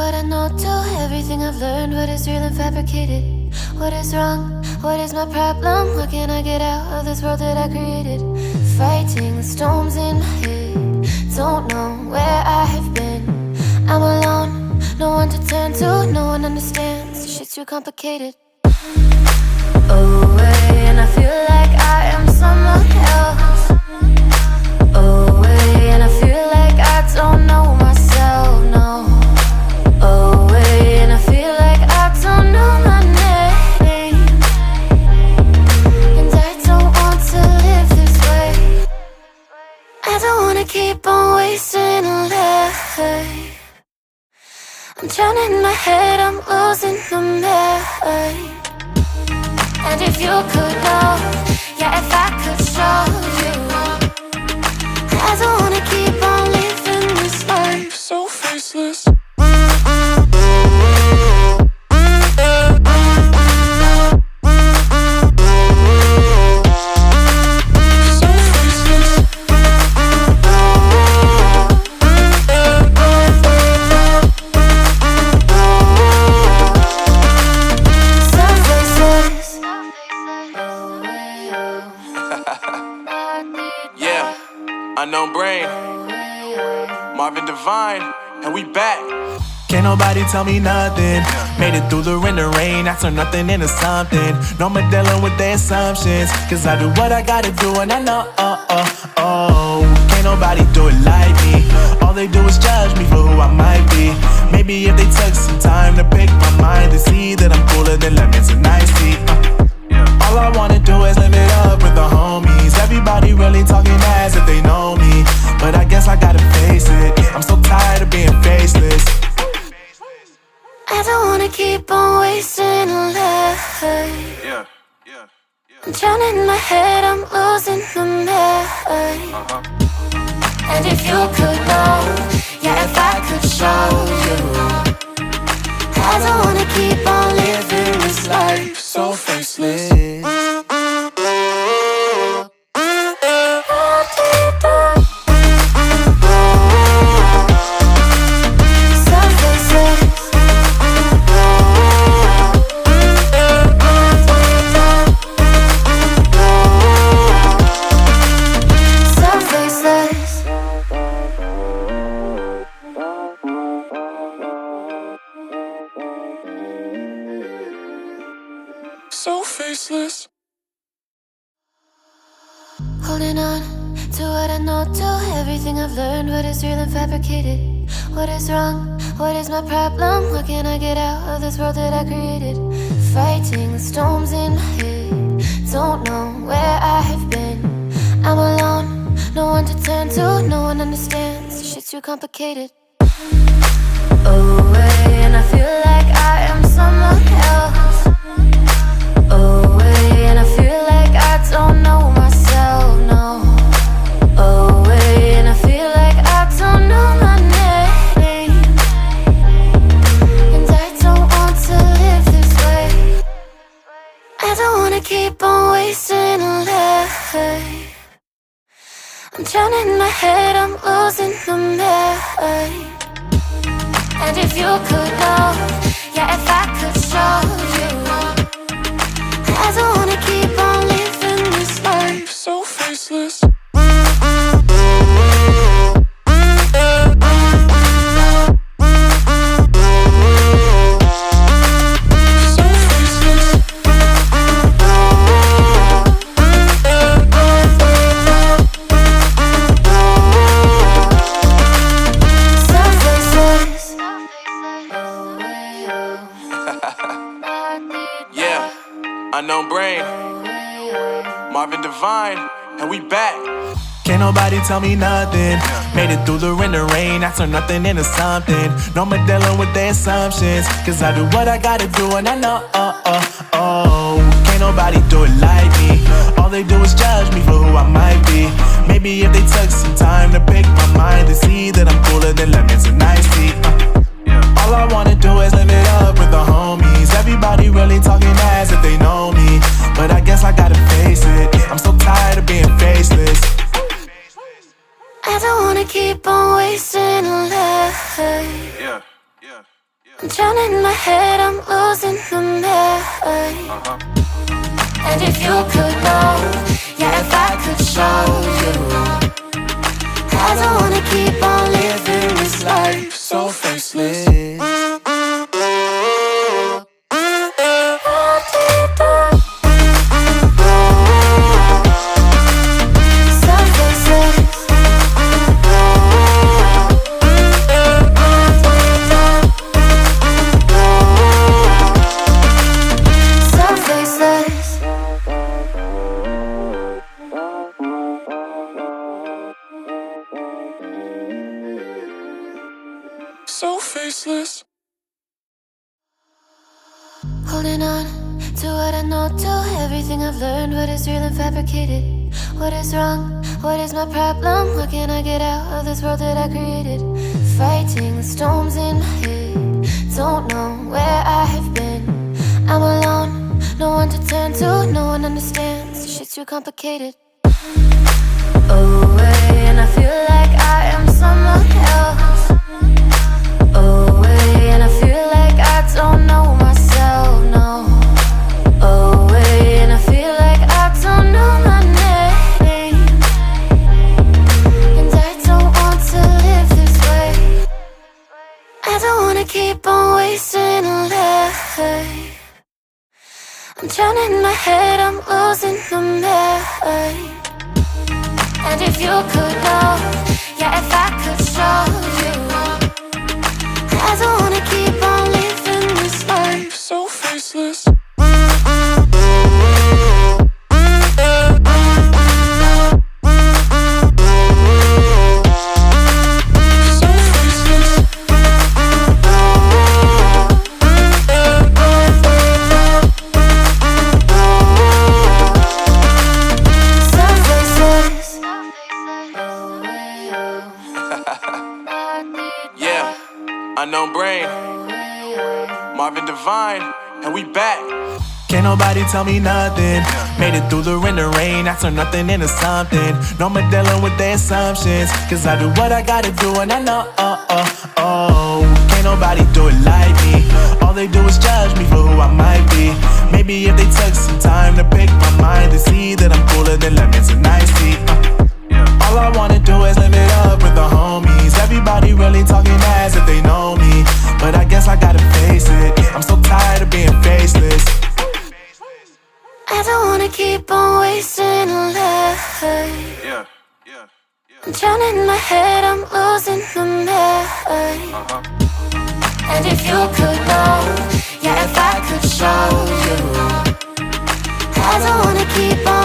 what I know, to everything I've learned. What is real and fabricated? What is wrong? What is my problem? How can I get out of this world that I created? Fighting the storms in my head. Don't know where I have been. I'm alone, no one to turn to. No one understands, this shit's too complicated. Away, and I feel like I am someone else. Away, and I feel like I don't know myself, no. Away, and I feel like I don't know my name. And I don't want to live this way. I don't wanna keep on wasting a life. I'm drowning in my head, I'm losing my mind. And if you could know, yeah, if I could show you, I don't wanna keep on living this life so faceless. Unknown Brain, Marvin Divine, and we back. Can't nobody tell me nothing. Made it through the rain and rain, I turned nothing into something. No more dealing with their assumptions, cause I do what I gotta do and I know, can't nobody do it like me. All they do is judge me for who I might be. Maybe if they took some time to pick my mind and see that I'm cooler than lemons and iced tea. All I wanna do is live it up with the homies. Everybody really talking ass if they know me, but I guess I gotta face it. I'm so tired of being faceless. I don't wanna keep on wasting a life. I'm drowning in my head, I'm losing my mind. And if you could know, yeah, if I could show you, I don't wanna keep on living this life so faceless. So faceless. Holding on to what I know, to everything I've learned. What is real and fabricated? What is wrong? What is my problem? How can I get out of this world that I created? Fighting the storms in my head. Don't know where I have been. I'm alone, no one to turn to. No one understands, this shit's too complicated. Away, and I feel like I am someone else. Away, and I feel like I don't know myself, no. Away, and I feel like I don't know my name. And I don't want to live this way. I don't wanna keep on wasting a life. I'm drowning in my head, I'm losing my mind. And if you could know, yeah, if I could show you, I don't wanna keep on living this life so faceless. Unknown Brain, Marvin Divine, and we back. Can't nobody tell me nothing. Made it through the rain and rain, I turned nothing into something. No more dealing with their assumptions, cause I do what I gotta do and I know, can't nobody do it like me. All they do is judge me for who I might be. Maybe if they took some time to pick my mind and see that I'm cooler than lemons and iced tea. All I wanna do is live it up with the homies. Everybody really talking ass if they know me, but I guess I gotta face it. I'm so tired of being faceless. I don't wanna keep on wasting a life. I'm drowning in my head, I'm losing the mind. And if you could know, yeah, if I could show you, I don't wanna keep on living this life so faceless. So faceless. Holding on to what I know, to everything I've learned, what is real and fabricated, what is wrong, what is my problem, how can I get out of this world that I created, fighting the storms in my head, don't know where I have been, I'm alone, no one to turn to, no one understands, this shit's too complicated. Away, and I feel like I am someone else. Away, and I feel like I don't know myself, no. Away, and I feel like I don't know my name. And I don't want to live this way. I don't wanna keep on wasting a life. I'm drowning in my head, I'm losing the mind. And if you could know, yeah, if I could show you, I don't wanna keep on living this life so faceless. Unknown Brain, Marvin Divine, and we back. Can't nobody tell me nothing. Made it through the rain and rain, I turn nothing into something. No more dealing with their assumptions, cause I do what I gotta do and I know, can't nobody do it like me. All they do is judge me for who I might be. Maybe if they took some time to pick my mind, they see that I'm cooler than lemons and iced tea. All I wanna do is live it up with the homies. Everybody really talking as if they know me, but I guess I gotta face it, I'm so tired of being faceless. I don't wanna keep on wasting a life. I'm drowning in my head, I'm losing the mind. And if you could know, yeah, if I could show you, I don't wanna keep on